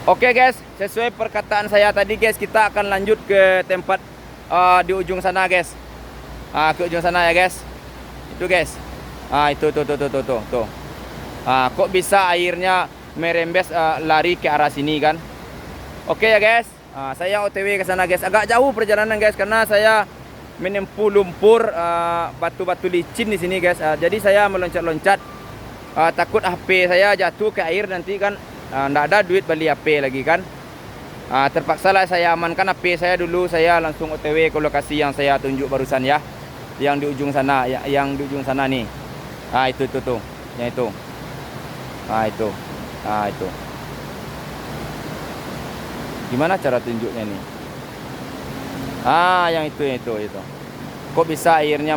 Oke guys, sesuai perkataan saya tadi guys, kita akan lanjut ke tempat di ujung sana guys. Ke ujung sana ya guys. Itu guys. Itu tuh. Kok bisa airnya merembes lari ke arah sini kan? Oke ya guys. Saya OTW ke sana guys. Agak jauh perjalanan guys karena saya menempuh lumpur, batu-batu licin di sini guys. Jadi saya meloncat-loncat. Takut HP saya jatuh ke air nanti kan. Nggak ada duit beli HP lagi kan. Terpaksa lah saya amankan HP saya dulu. Saya langsung OTW ke lokasi yang saya tunjuk barusan ya, yang di ujung sana, yang di ujung sana nih. Itu tuh, yang itu. Itu. Gimana cara tunjuknya nih? Yang itu. Kok bisa airnya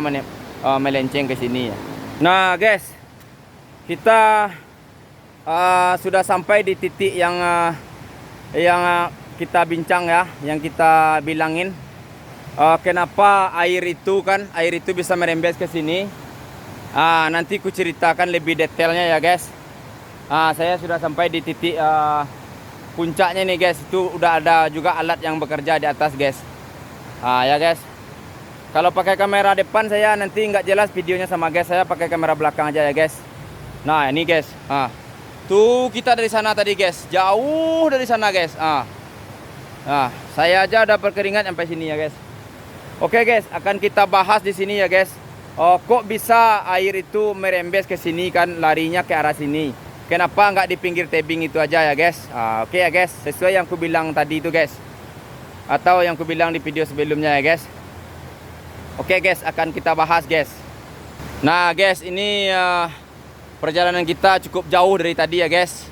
melenceng ke sini ya? Nah guys, kita sudah sampai di titik yang kita bincang ya, yang kita bilangin. Kenapa air itu bisa merembes ke sini? Nanti ku ceritakan lebih detailnya ya guys. Saya sudah sampai di titik puncaknya nih guys. Itu udah ada juga alat yang bekerja di atas guys. Ya guys. Kalau pakai kamera depan saya nanti nggak jelas videonya sama guys. Saya pakai kamera belakang aja ya guys. Nah ini guys. Tuh kita dari sana tadi guys, jauh dari sana guys. Saya aja udah berkeringat sampai sini ya guys. Oke guys, akan kita bahas di sini ya guys. Kok bisa air itu merembes ke sini kan, larinya ke arah sini? Kenapa nggak di pinggir tebing itu aja ya guys? Oke ya guys, sesuai yang ku bilang tadi itu guys, atau yang ku bilang di video sebelumnya ya guys. Oke guys, akan kita bahas guys. Nah guys, ini perjalanan kita cukup jauh dari tadi ya guys.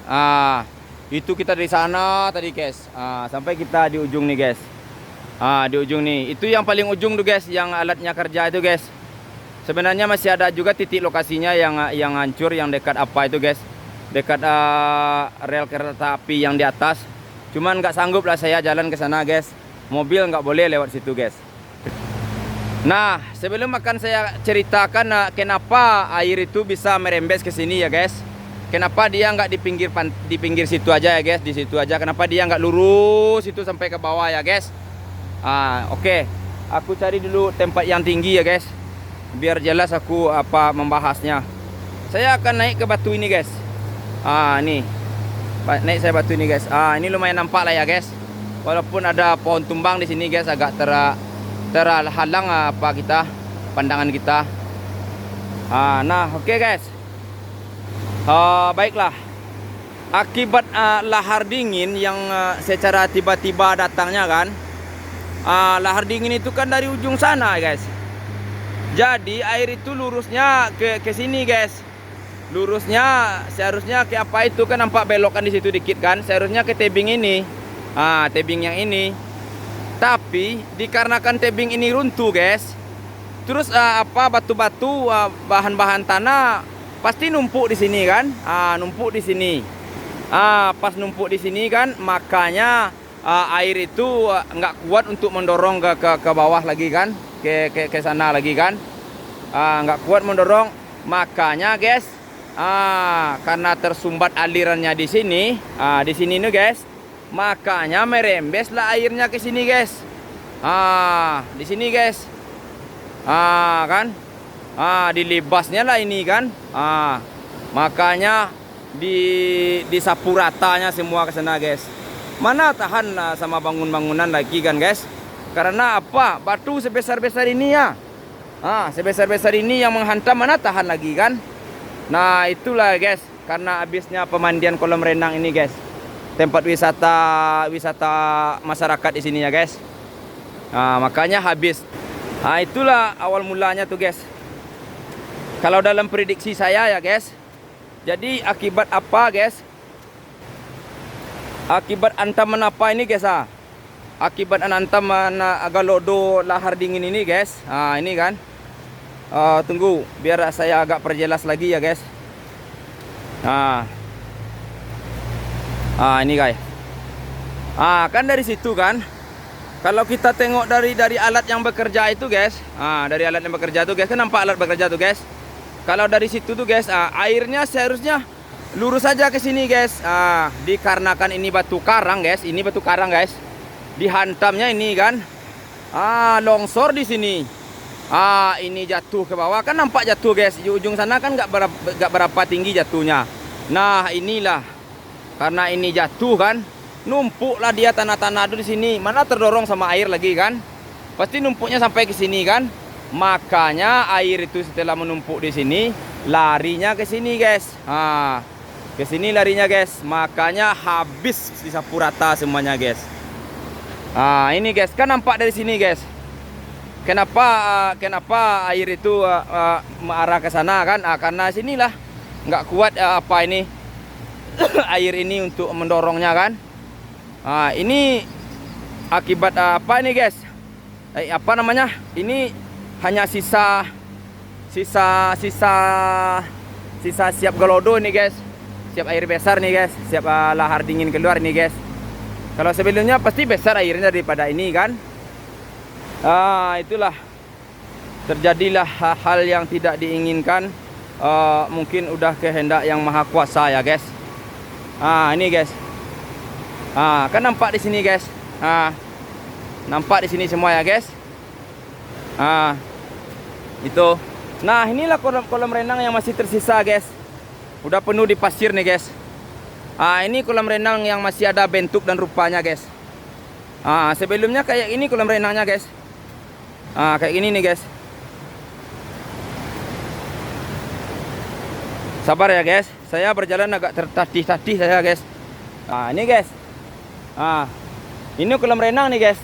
Itu kita dari sana tadi guys. Sampai kita di ujung nih guys. Di ujung nih. Itu yang paling ujung tuh guys, yang alatnya kerja itu guys. Sebenarnya masih ada juga titik lokasinya yang hancur, yang dekat apa itu guys. Dekat rel kereta api yang di atas. Cuman nggak sanggup lah saya jalan ke sana guys. Mobil nggak boleh lewat situ guys. Nah, sebelum akan saya ceritakan kenapa air itu bisa merembes ke sini ya guys. Kenapa dia nggak di pinggir situ aja ya guys, di situ aja. Kenapa dia nggak lurus itu sampai ke bawah ya guys. Oke. Aku cari dulu tempat yang tinggi ya guys, biar jelas aku membahasnya. Saya akan naik ke batu ini guys. Nih. Naik saya batu ini guys. Ini lumayan nampak lah ya guys. Walaupun ada pohon tumbang di sini guys, agak terhalang pandangan kita. Nah oke guys. Baiklah, akibat lahar dingin yang secara tiba-tiba datangnya kan. Lahar dingin itu kan dari ujung sana guys. Jadi air itu lurusnya ke sini guys. Lurusnya seharusnya ke apa itu kan, nampak belokan di situ dikit kan. Seharusnya ke tebing ini. Tebing yang ini. Tapi dikarenakan tebing ini runtuh guys, terus batu-batu, bahan-bahan tanah pasti numpuk di sini kan. Numpuk di sini. Pas numpuk di sini kan, makanya air itu nggak kuat untuk mendorong ke bawah lagi kan, ke sana lagi kan. Nggak kuat mendorong, makanya guys, karena tersumbat alirannya di sini nih guys. Makanya merembeslah airnya ke sini guys. Di sini guys. Kan? Dilibasnya lah ini kan. Makanya disapu ratanya semua ke sana guys. Mana tahan sama bangunan lagi kan guys. Karena apa? Batu sebesar-besar ini ya. Sebesar-besar ini yang menghantam, mana tahan lagi kan. Nah itulah guys, karena habisnya pemandian kolam renang ini guys. Tempat wisata masyarakat di sini ya guys. Makanya habis. Itulah awal mulanya tuh guys. Kalau dalam prediksi saya ya guys. Jadi akibat apa guys? Akibat antaman apa ini guys? Akibat antaman agalodo lahar dingin ini guys. Ini kan. Tunggu biar saya agak perjelas lagi ya guys. Ini guys. Kan dari situ kan. Kalau kita tengok dari alat yang bekerja itu guys. Dari alat yang bekerja itu guys, kan nampak alat bekerja tuh guys. Kalau dari situ tuh guys, airnya seharusnya lurus saja ke sini guys. Dikarenakan ini batu karang guys, ini batu karang guys. Dihantamnya ini kan. Longsor di sini. Ini jatuh ke bawah kan, nampak jatuh guys. Di ujung sana kan nggak berapa tinggi jatuhnya. Nah, inilah karena ini jatuh kan, numpuklah dia tanah-tanah di sini. Mana terdorong sama air lagi kan? Pasti numpuknya sampai ke sini kan? Makanya air itu setelah menumpuk di sini, larinya ke sini guys. Ke sini larinya guys. Makanya habis disapu rata semuanya guys. Ini guys, kan nampak dari sini guys. Kenapa air itu mengarah ke sana kan? Karena sinilah nggak kuat ini air ini untuk mendorongnya kan. Ini akibat apa ini guys? Apa namanya? Ini hanya sisa siap gelodo ini guys. Siap air besar nih guys. Siap lahar dingin keluar nih guys. Kalau sebelumnya pasti besar airnya daripada ini kan. Itulah terjadilah hal yang tidak diinginkan. Mungkin udah kehendak yang maha kuasa ya guys. Ini guys. Kan nampak di sini guys. Nampak di sini semua ya guys. Itu. Nah, inilah kolam renang yang masih tersisa guys. Udah penuh di pasir nih guys. Ini kolam renang yang masih ada bentuk dan rupanya guys. Sebelumnya kayak ini kolam renangnya guys. Kayak gini nih guys. Sabar ya guys. Saya berjalan agak tertatih-tatih saya guys. Ini guys. Ini kolam renang nih guys.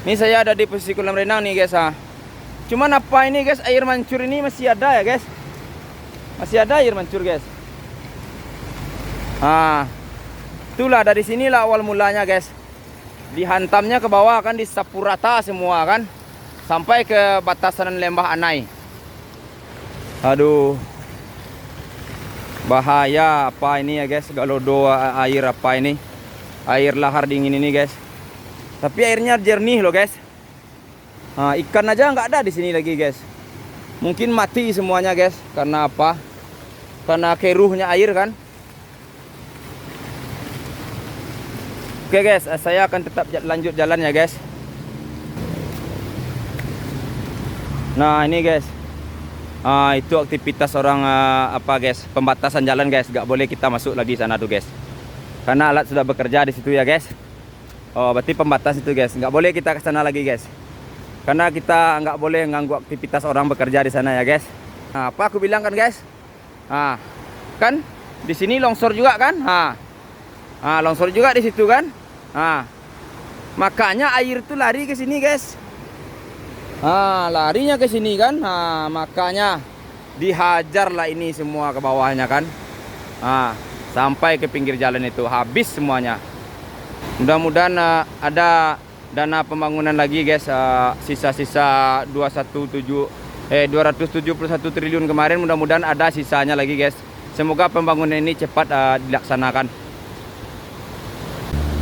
Ini saya ada di posisi kolam renang nih guys. Cuman apa ini guys, air mancur ini masih ada ya guys. Masih ada air mancur guys. Itulah dari sinilah awal mulanya guys. Dihantamnya ke bawah kan, disapu rata semua kan, sampai ke batasan lembah Anai. Aduh, bahaya apa ini ya guys. Galodo air apa ini, air lahar dingin ini guys. Tapi airnya jernih loh guys. Ikan aja nggak ada di sini lagi guys. Mungkin mati semuanya guys. Karena apa? Karena keruhnya air kan. Oke guys, saya akan tetap lanjut jalan ya guys. Nah ini guys, itu aktivitas orang apa guys, pembatasan jalan guys. Gak boleh kita masuk lagi sana tuh guys. Karena alat sudah bekerja di situ ya guys. Berarti pembatas itu guys. Gak boleh kita ke sana lagi guys. Karena kita nggak boleh ganggu aktivitas orang bekerja di sana ya guys. Apa aku bilang kan guys? Kan di sini longsor juga kan? Longsor juga di situ kan? Makanya air itu lari ke sini guys. Larinya ke sini kan? Makanya dihajarlah ini semua ke bawahnya kan? Sampai ke pinggir jalan itu habis semuanya. Mudah-mudahan ada dana pembangunan lagi guys. Sisa-sisa 271 triliun kemarin, mudah-mudahan ada sisanya lagi guys. Semoga pembangunan ini cepat dilaksanakan.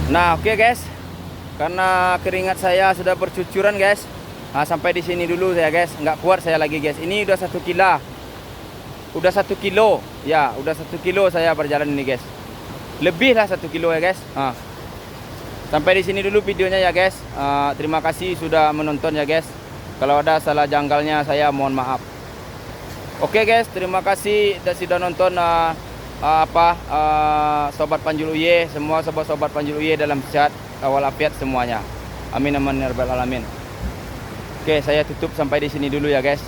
Nah oke guys, karena keringat saya sudah bercucuran guys. Sampai di sini dulu saya guys, nggak kuat saya lagi guys. Ini udah 1 kilo, udah 1 kilo ya, udah 1 kilo saya berjalan ini guys. Lebih lah 1 kilo ya guys. Sampai di sini dulu videonya ya guys. Terima kasih sudah menonton ya guys. Kalau ada salah janggalnya saya mohon maaf. Oke guys, terima kasih sudah nonton sobat Panjul Uye, semua sobat Panjul Uye dalam sehat walafiat semuanya. Amin amin ya rabbal alamin. Oke, saya tutup sampai di sini dulu ya guys.